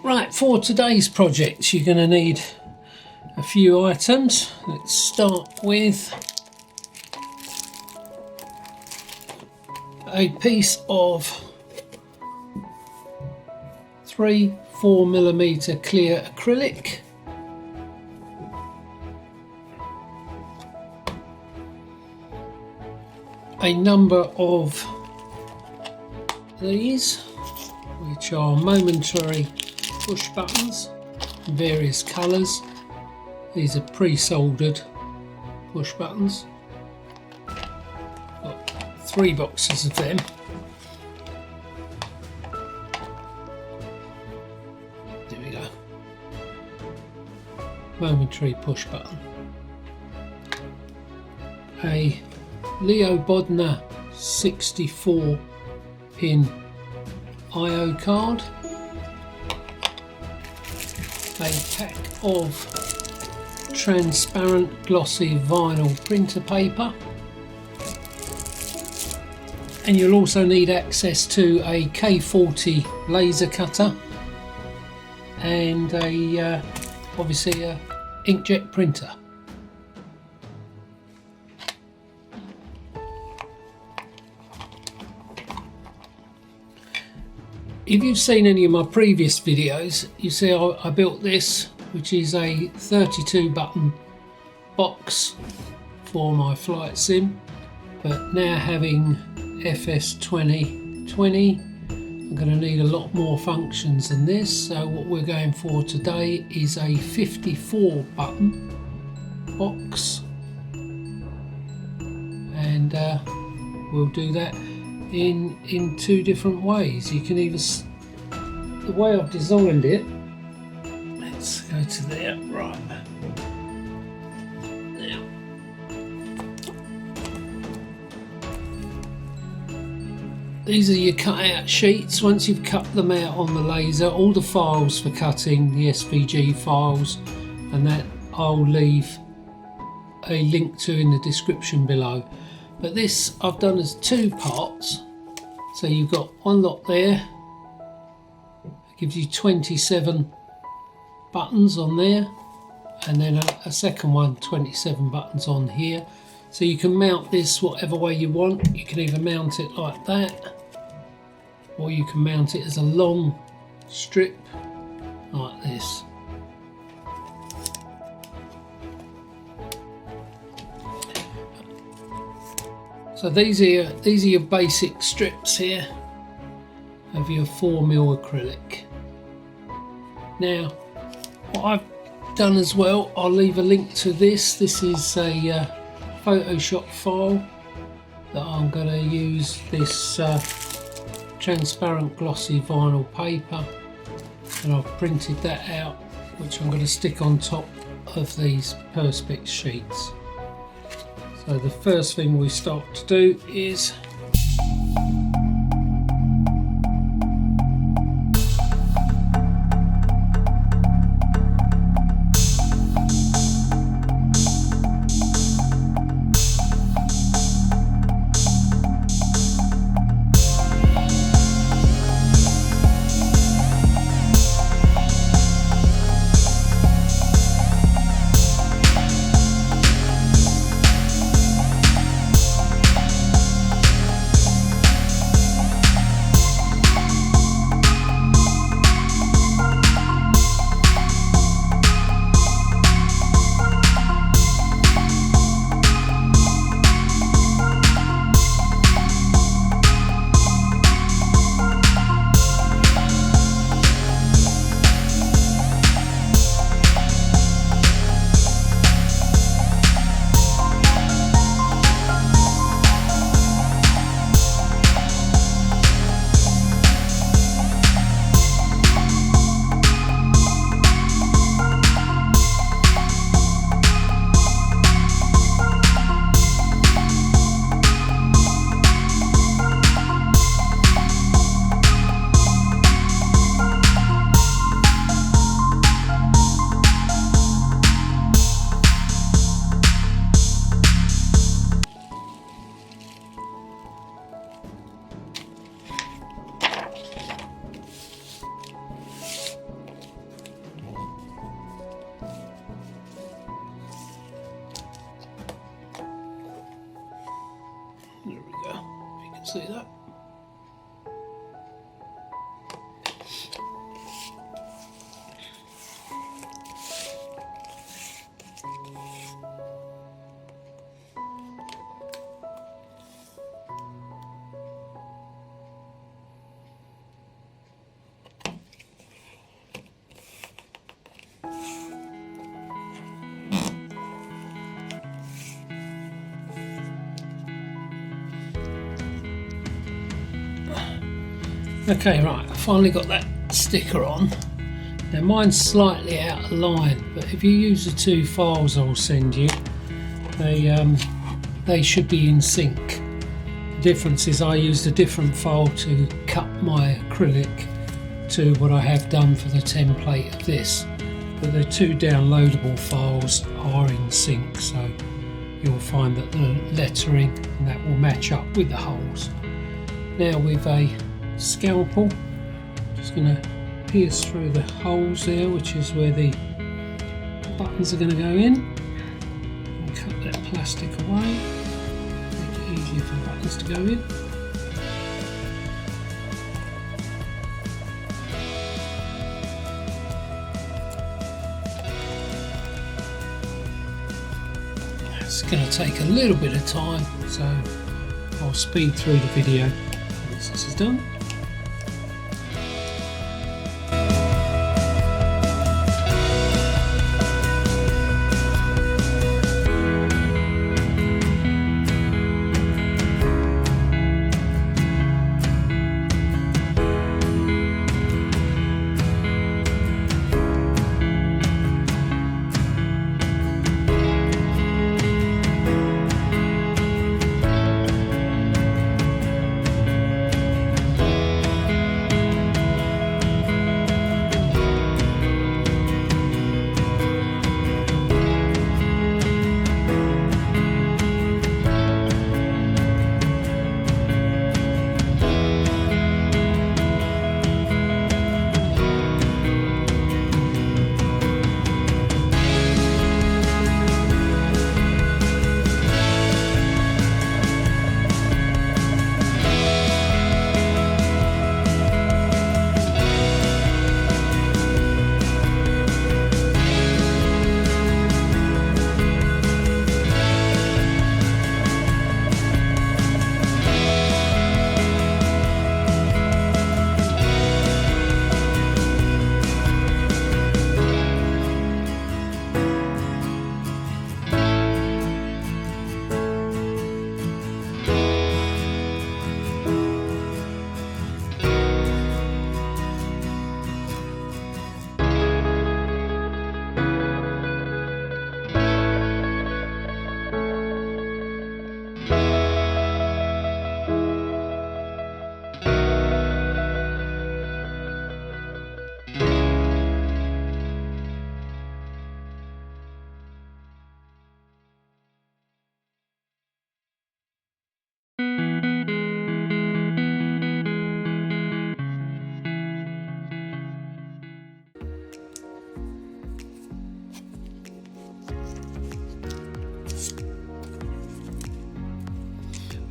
Right, for today's project you're going to need a few items. Let's start with a piece of 3-4mm clear acrylic, a number of these which are Momentary push buttons in various colours. These are pre-soldered push buttons. Got 3 boxes of them. There we go. Momentary push button. A Leobodner 64 pin IO card. A pack of transparent glossy vinyl printer paper, and you'll also need access to a K40 laser cutter and obviously a inkjet printer. If you've seen any of my previous videos, you see I built this, which is a 32 button box for my flight sim, but now having FS 2020 I'm going to need a lot more functions than this, so what we're going for today is a 54 button box, and we'll do that in 2 different ways. You can either, the way I've designed it, let's go to there, right now. These are your cut out sheets. Once you've cut them out on the laser, all the files for cutting, the SVG files and that, I'll leave a link to in the description below. But this I've done as 2 parts, so you've got one lot there, it gives you 27 buttons on there, and then a second one, 27 buttons on here. So you can mount this whatever way you want. You can either mount it like that, or you can mount it as a long strip like this. So these are your basic strips here of your 4mm acrylic. Now, what I've done as well, I'll leave a link to this. This is a Photoshop file that I'm going to use this transparent glossy vinyl paper, and I've printed that out, which I'm going to stick on top of these Perspex sheets. So the first thing we start to do is see that. Okay, right, I finally got that sticker on. Now mine's slightly out of line, but if you use the two files I'll send you, they should be in sync. The difference is I used a different file to cut my acrylic to what I have done for the template of this, but the two downloadable files are in sync, so you'll find that the lettering and that will match up with the holes. Now with a scalpel, just going to pierce through the holes there, which is where the buttons are going to go in, and cut that plastic away, make it easier for the buttons to go in. It's going to take a little bit of time, so I'll speed through the video once this is done.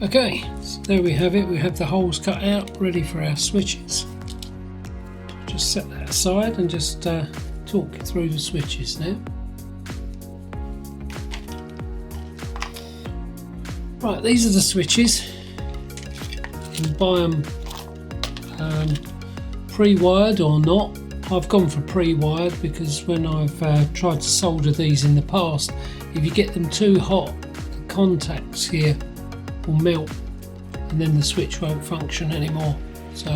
Okay, so there we have it. We have the holes cut out, ready for our switches. Just set that aside and just talk you through the switches now. Right, these are the switches. You can buy them pre-wired or not. I've gone for pre-wired because when I've tried to solder these in the past, if you get them too hot, the contacts here will melt and then the switch won't function anymore. So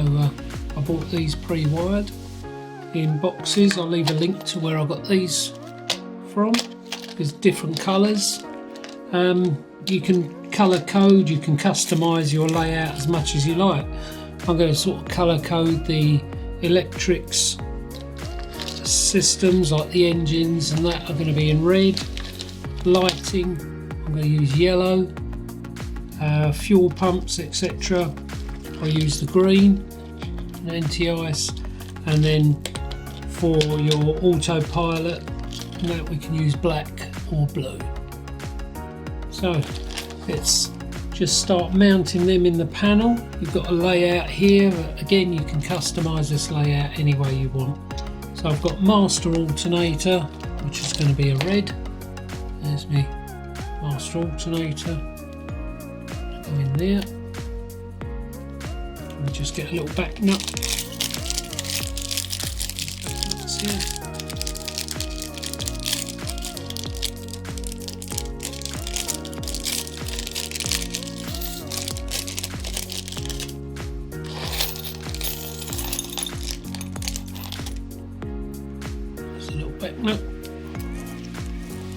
I bought these pre-wired in boxes. I'll leave a link to where I got these from. There's different colours. You can colour code, you can customise your layout as much as you like. I'm going to sort of colour code the electrics systems, like the engines and that are going to be in red. Lighting, I'm going to use yellow. Fuel pumps, etc. I use the green and anti-ice, and then for your autopilot, that we can use black or blue. So let's just start mounting them in the panel. You've got a layout here. Again, you can customize this layout any way you want. So I've got master alternator, which is going to be a red. There's me master alternator. Go in there. Let me just get a little back nut. Nuts here. There's a little back nut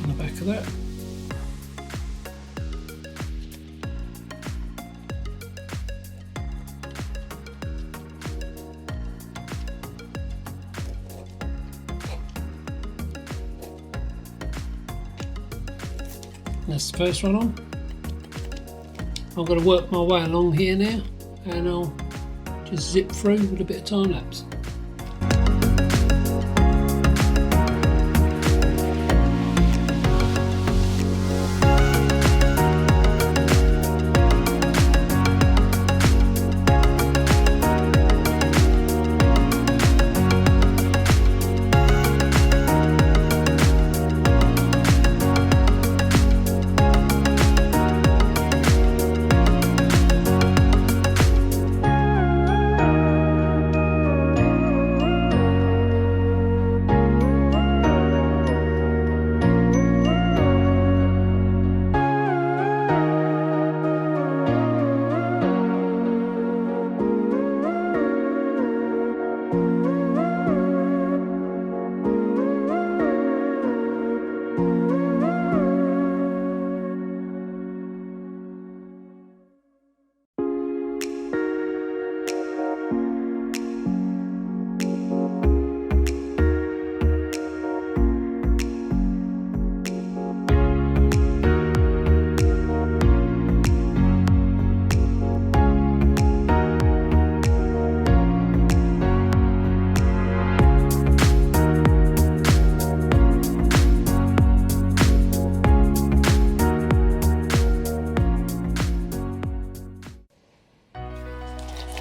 on the back of that. That's the first one on. I'm going to work my way along here now, and I'll just zip through with a bit of time lapse.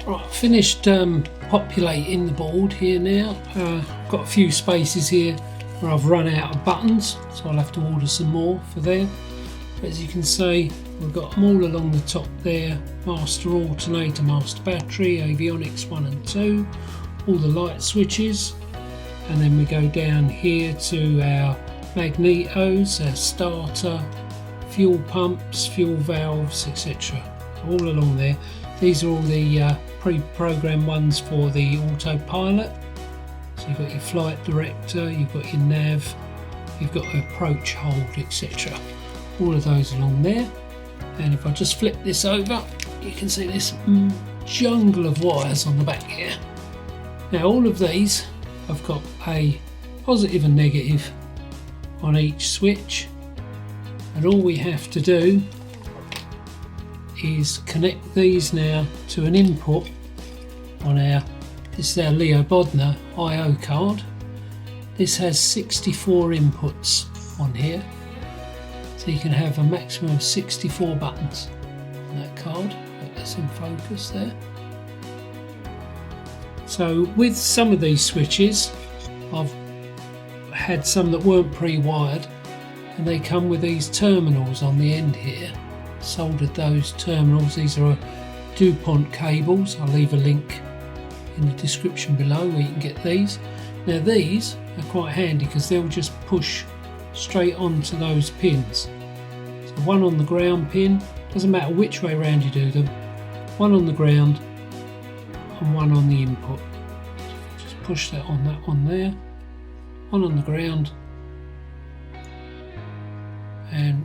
Right, finished populating the board here now. Got a few spaces here where I've run out of buttons, so I'll have to order some more for there. But as you can see, we've got them all along the top there: master alternator, master battery, avionics 1 and 2, all the light switches, and then we go down here to our magnetos, our starter, fuel pumps, fuel valves, etc. All along there. These are all the pre-programmed ones for the autopilot. So you've got your flight director, you've got your nav, you've got approach, hold, etc. All of those along there. And if I just flip this over, you can see this jungle of wires on the back here. Now all of these, I've got a positive and negative on each switch, and all we have to do is connect these now to an input on this is our Leobodner I/O card. This has 64 inputs on here, so you can have a maximum of 64 buttons on that card. That's in focus there. So with some of these switches, I've had some that weren't pre-wired, and they come with these terminals on the end here. Soldered those terminals. These are DuPont cables. I'll leave a link in the description below where you can get these. Now these are quite handy because they'll just push straight onto those pins. So one on the ground pin, doesn't matter which way around you do them, one on the ground and one on the input. So just push that on there, one on the ground, and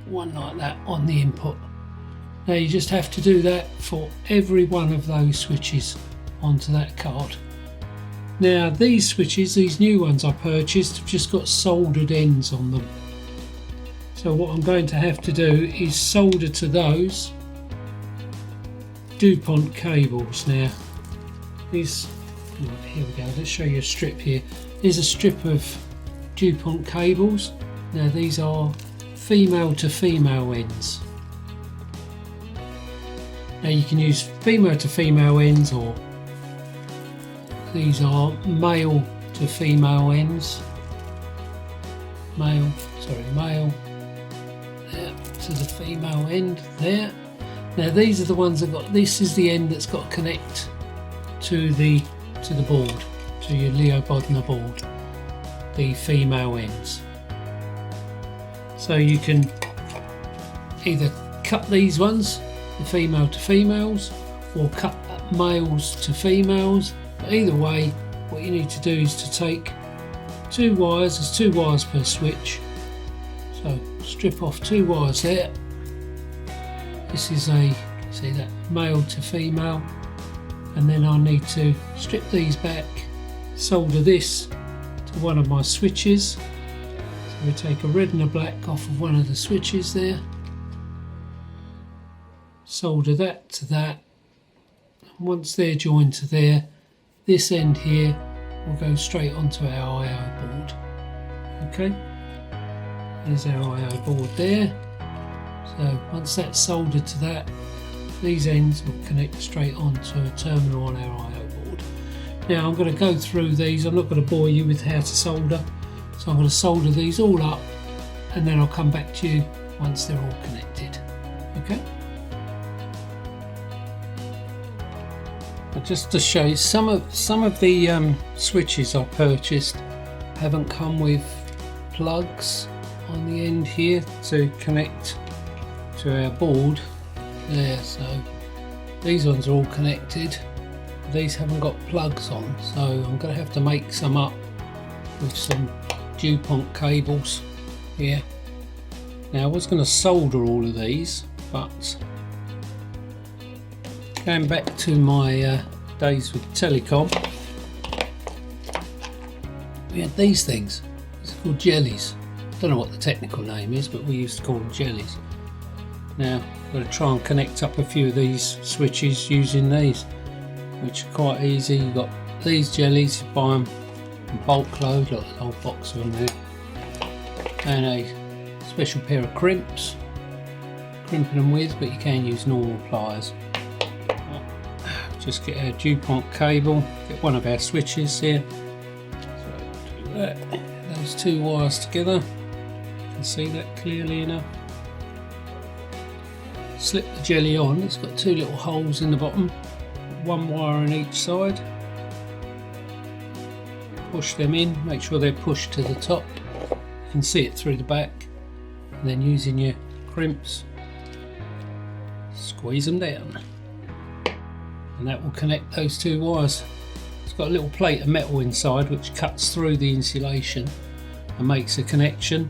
one like that on the input. Now you just have to do that for every one of those switches onto that card. Now these switches, these new ones I purchased, have just got soldered ends on them. So what I'm going to have to do is solder to those DuPont cables. Now these, here we go, let's show you a strip here. Here's a strip of DuPont cables. Now these are female to female ends. Now you can use female to female ends, or these are male to female ends. Male there to the female end there. Now these are the ones that got, this is the end that's got to connect to the board, to your Leobodner board, the female ends. So you can either cut these ones, the female to females, or cut males to females. But either way, what you need to do is to take two wires, there's two wires per switch, so strip off two wires there. This is a, see that, male to female, and then I need to strip these back, solder this to one of my switches. So we take a red and a black off of one of the switches there, solder that to that. Once they're joined to there, this end here will go straight onto our I/O board. Okay, there's our I/O board there. So once that's soldered to that, these ends will connect straight onto a terminal on our I/O board. Now I'm going to go through these. I'm not going to bore you with how to solder, so I'm going to solder these all up, and then I'll come back to you once they're all connected. Okay. But just to show you, some of the switches I purchased haven't come with plugs on the end here to connect to our board there. So these ones are all connected. These haven't got plugs on, so I'm going to have to make some up with some DuPont cables here. Now I was going to solder all of these, but going back to my days with telecom, we had these things. It's called jellies. I don't know what the technical name is, but we used to call them jellies. Now I'm going to try and connect up a few of these switches using these, which are quite easy. You've got these jellies, you buy them in bulk load, like the whole box of them there, and a special pair of crimps, crimping them with, but you can use normal pliers. Just get our DuPont cable, get one of our switches here, so do that, those two wires together, you can see that clearly enough. Slip the jelly on, it's got two little holes in the bottom, one wire on each side. Push them in, make sure they're pushed to the top, you can see it through the back, and then using your crimps, squeeze them down, and that will connect those two wires. It's got a little plate of metal inside which cuts through the insulation and makes a connection.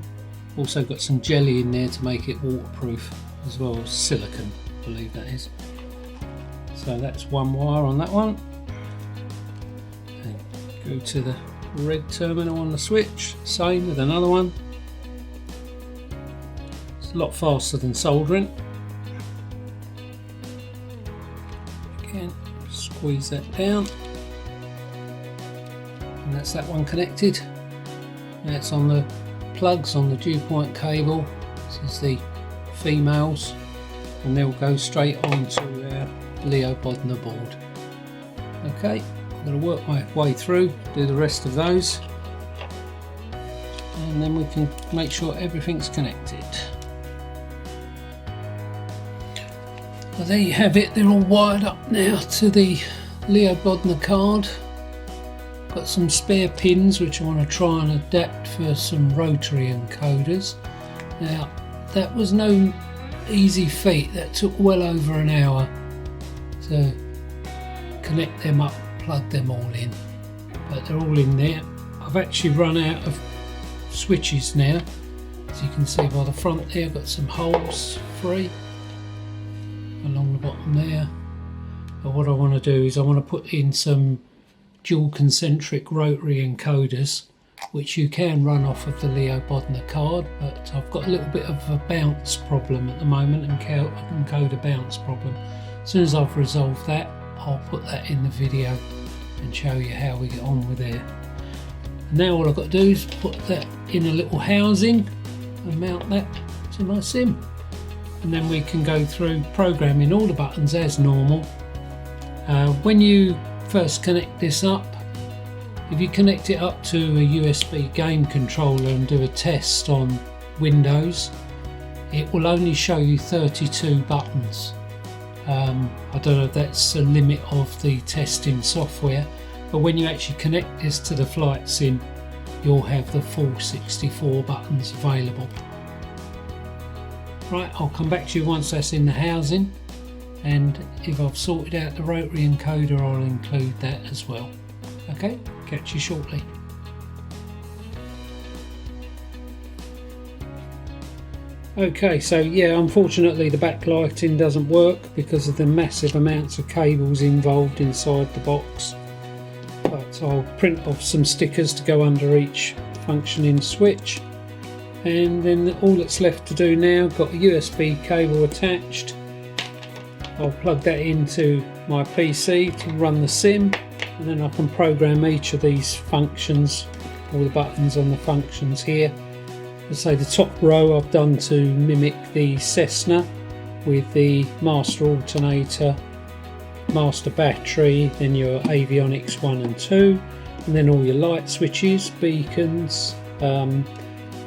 Also got some jelly in there to make it waterproof, as well as silicone, I believe that is. So that's one wire on that one, and go to the red terminal on the switch, same with another one. It's a lot faster than soldering. Again, squeeze that down, and that's that one connected. Now it's on the plugs on the DuPont cable. This is the females, and they'll go straight onto our Leobodner board. Okay, I'm going to work my way through, do the rest of those, and then we can make sure everything's connected. Well, there you have it, they're all wired up now to the Leobodner card. Got some spare pins which I want to try and adapt for some rotary encoders. Now that was no easy feat, that took well over an hour to connect them up, plug them all in, but they're all in there. I've actually run out of switches now, as you can see by the front there. I've got some holes free along the bottom there, but what I want to do is I want to put in some dual concentric rotary encoders which you can run off of the Leobodner card, but I've got a little bit of a bounce problem at the moment, encoder bounce problem. As soon as I've resolved that, I'll put that in the video and show you how we get on with it. Now all I've got to do is put that in a little housing and mount that to my sim. and then we can go through programming all the buttons as normal. When you first connect this up, if you connect it up to a USB game controller and do a test on Windows, it will only show you 32 buttons. I don't know if that's the limit of the testing software, but when you actually connect this to the flight sim, you'll have the full 64 buttons available. Right, I'll come back to you once that's in the housing, and if I've sorted out the rotary encoder, I'll include that as well. Okay, catch you shortly. Okay, so yeah, unfortunately the backlighting doesn't work because of the massive amounts of cables involved inside the box. But I'll print off some stickers to go under each functioning switch. And then all that's left to do now, got a USB cable attached. I'll plug that into my PC to run the sim, and then I can program each of these functions, all the buttons on the functions here. Let's say the top row I've done to mimic the Cessna with the master alternator, master battery, then your avionics 1 and 2, and then all your light switches, beacons,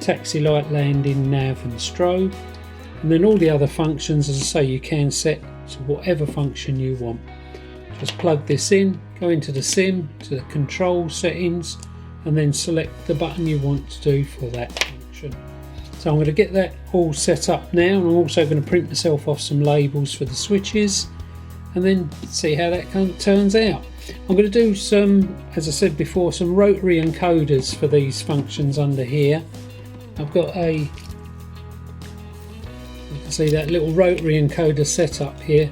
taxi light, landing, nav and strobe, and then all the other functions, as I say, you can set to whatever function you want. Just plug this in, go into the sim, to the control settings, and then select the button you want to do for that function. So I'm going to get that all set up now, and I'm also going to print myself off some labels for the switches and then see how that turns out. I'm going to do some, as I said before, some rotary encoders for these functions under here. I've got a, you can see that little rotary encoder set up here,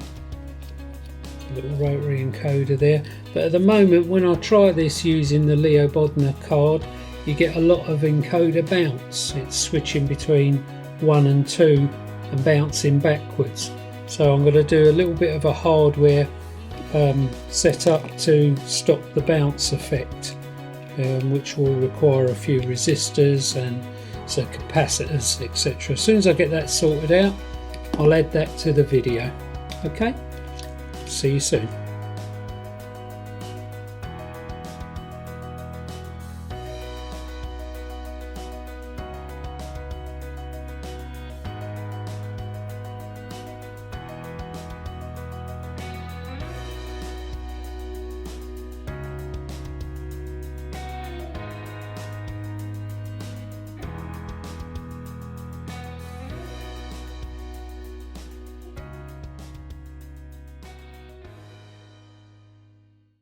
little rotary encoder there, but at the moment when I try this using the Leobodner card, you get a lot of encoder bounce. It's switching between 1 and 2 and bouncing backwards. So I'm going to do a little bit of a hardware setup to stop the bounce effect, which will require a few resistors and some capacitors, etc. As soon as I get that sorted out, I'll add that to the video. Okay, see you soon.